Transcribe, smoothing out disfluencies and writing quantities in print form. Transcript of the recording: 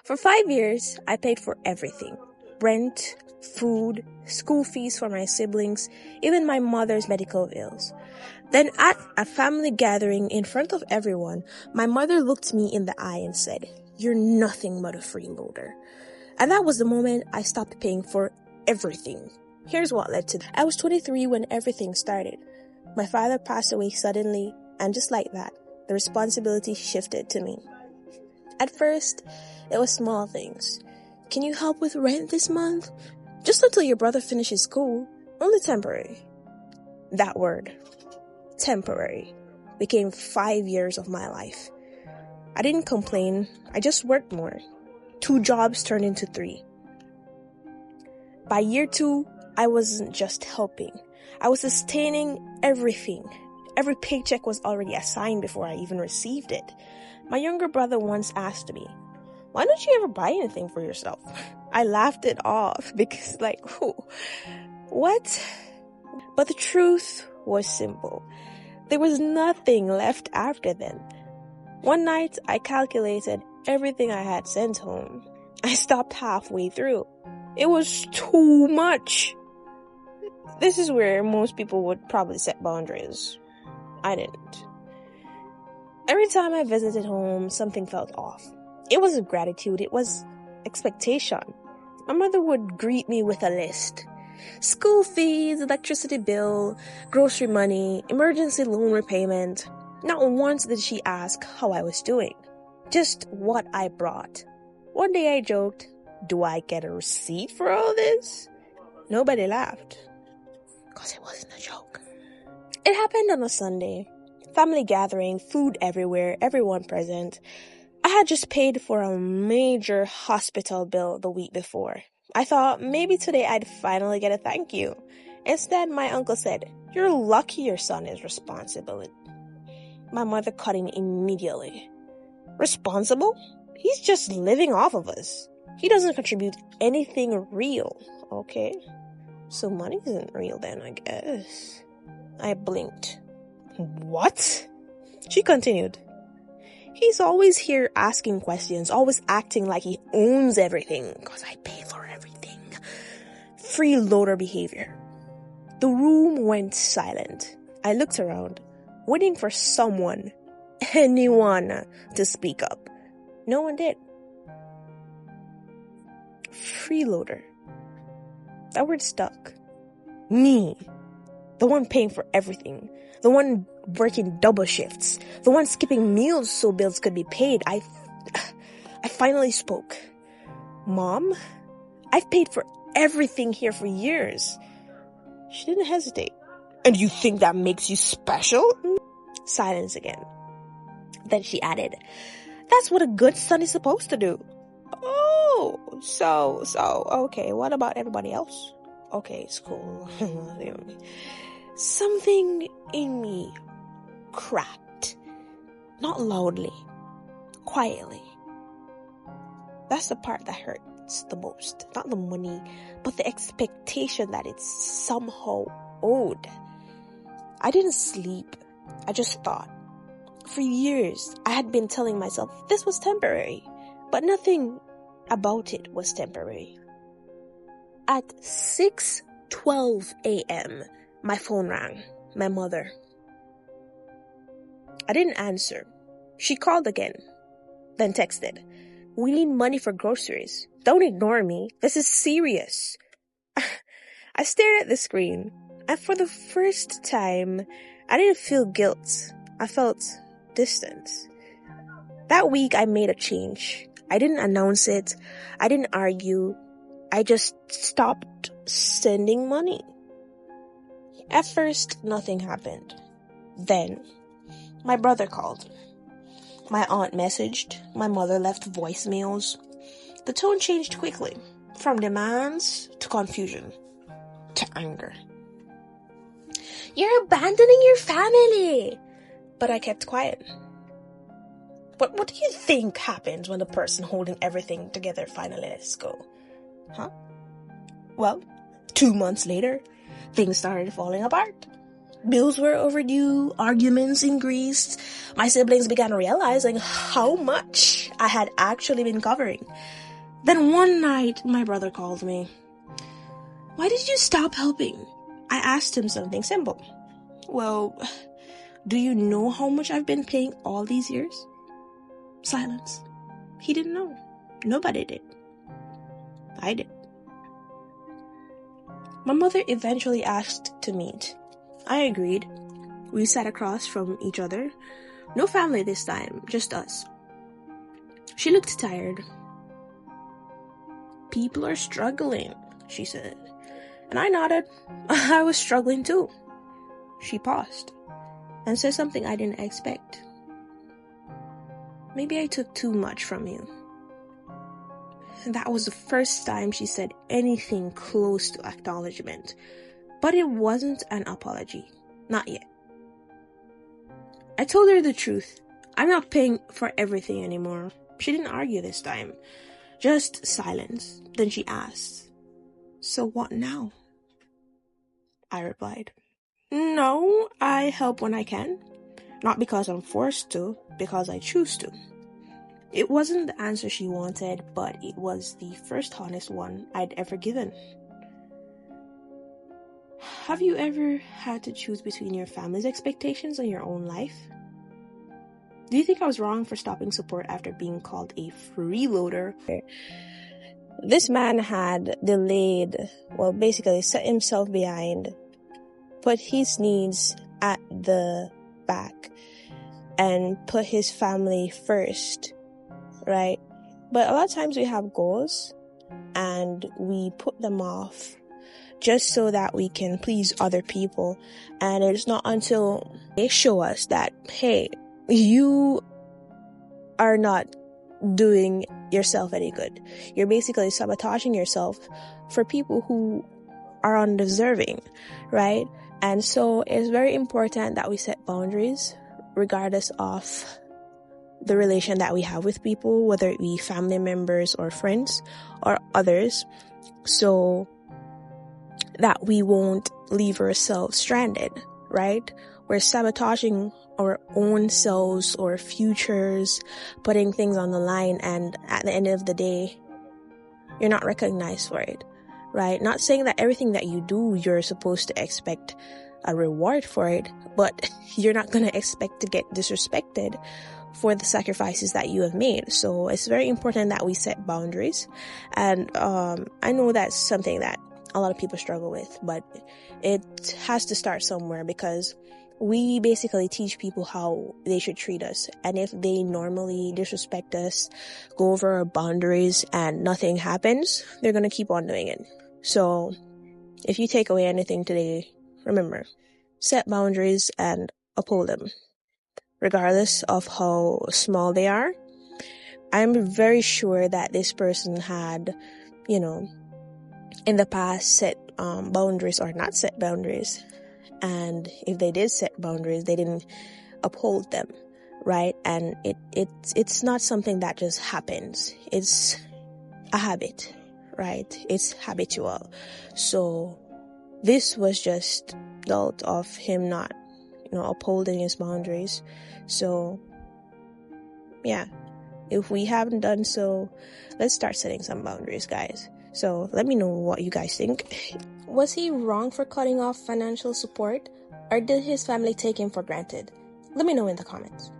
For 5 years, I paid for everything. Rent, food, school fees for my siblings, even my mother's medical bills. Then at a family gathering in front of everyone, my mother looked me in the eye and said, "You're nothing but a freeloader." And that was the moment I stopped paying for everything. Here's what led to that. I was 23 when everything started. My father passed away suddenly, and just like that, the responsibility shifted to me. At first, it was small things. Can you help with rent this month? Just until your brother finishes school. Only temporary. That word, temporary, became 5 years of my life. I didn't complain. I just worked more. 2 jobs turned into 3. By year 2, I wasn't just helping. I was sustaining everything. Every paycheck was already assigned before I even received it. My younger brother once asked me, "Why don't you ever buy anything for yourself?" I laughed it off because what? But the truth was simple. There was nothing left after then. One night, I calculated everything I had sent home. I stopped halfway through. It was too much. This is where most people would probably set boundaries. I didn't. Every time I visited home, something felt off. It wasn't gratitude, it was expectation. My mother would greet me with a list. School fees, electricity bill, grocery money, emergency loan repayment. Not once did she ask how I was doing, just what I brought. One day I joked, "Do I get a receipt for all this?" Nobody laughed, because it wasn't a joke. It happened on a Sunday. Family gathering, food everywhere, everyone present. I had just paid for a major hospital bill the week before. I thought maybe today I'd finally get a thank you. Instead, my uncle said, "You're lucky your son is responsible." My mother cut in immediately. "Responsible? He's just living off of us. He doesn't contribute anything real." Okay, so money isn't real then, I guess. I blinked. "What?" She continued. "He's always here asking questions, always acting like he owns everything, because I pay for everything. Freeloader behavior." The room went silent. I looked around, waiting for someone, anyone, to speak up. No one did. Freeloader. That word stuck. Me. The one paying for everything. The one working double shifts. The one skipping meals so bills could be paid. I finally spoke. "Mom, I've paid for everything here for years." She didn't hesitate. "And you think that makes you special?" Silence again. Then she added, "That's what a good son is supposed to do." "Oh, so, okay, what about everybody else?" "Okay, it's cool." Something in me cracked. Not loudly, quietly. That's the part that hurts the most. Not the money, but the expectation that it's somehow owed. I didn't sleep. I just thought. For years, I had been telling myself this was temporary, but nothing about it was temporary. At 6:12 a.m., my phone rang. My mother. I didn't answer. She called again, then texted, "We need money for groceries. Don't ignore me. This is serious." I stared at the screen, and for the first time, I didn't feel guilt. I felt distance. That week, I made a change. I didn't announce it. I didn't argue. I just stopped sending money. At first, nothing happened. Then, my brother called. My aunt messaged. My mother left voicemails. The tone changed quickly, from demands to confusion to anger. "You're abandoning your family!" But I kept quiet. But what do you think happens when the person holding everything together finally lets go? Well, 2 months later, things started falling apart. Bills were overdue, arguments increased. My siblings began realizing how much I had actually been covering. Then one night, my brother called me. "Why did you stop helping?" I asked him something simple. "Well, do you know how much I've been paying all these years?" Silence. He didn't know. Nobody did. I did. My mother eventually asked to meet. I agreed. We sat across from each other. No family this time, just us. She looked tired. "People are struggling," she said. And I nodded. I was struggling too. She paused and said something I didn't expect. "Maybe I took too much from you." That was the first time she said anything close to acknowledgement. But it wasn't an apology. Not yet. I told her the truth. I'm not paying for everything anymore. She didn't argue this time. Just silence. Then she asked, "So what now?" I replied, "No, I help when I can. Not because I'm forced to, because I choose to." It wasn't the answer she wanted, but it was the first honest one I'd ever given. Have you ever had to choose between your family's expectations and your own life? Do you think I was wrong for stopping support after being called a freeloader? This man had basically set himself behind, put his needs at the back, and put his family first, right? But a lot of times we have goals and we put them off just so that we can please other people. And it's not until they show us that, hey, you are not doing yourself any good. You're basically sabotaging yourself for people who are undeserving, right? And so it's very important that we set boundaries regardless of the relation that we have with people, whether it be family members or friends or others, so that we won't leave ourselves stranded, right? We're sabotaging our own selves or futures, putting things on the line, and at the end of the day, you're not recognized for it, right? Not saying that everything that you do, you're supposed to expect a reward for it, but you're not going to expect to get disrespected for the sacrifices that you have made. So it's very important that we set boundaries. And I know that's something that a lot of people struggle with, but it has to start somewhere, because we basically teach people how they should treat us. And if they normally disrespect us, go over our boundaries, and nothing happens, they're going to keep on doing it. So if you take away anything today, remember, set boundaries and uphold them, regardless of how small they are. I'm very sure that this person had, in the past set boundaries or not set boundaries. And if they did set boundaries, they didn't uphold them, right? And it's not something that just happens. It's a habit, right? It's habitual. So this was just the result of him not, upholding his boundaries. So yeah, if we haven't done so, let's start setting some boundaries, guys. So let me know what you guys think. Was he wrong for cutting off financial support, or did his family take him for granted? Let me know in the comments.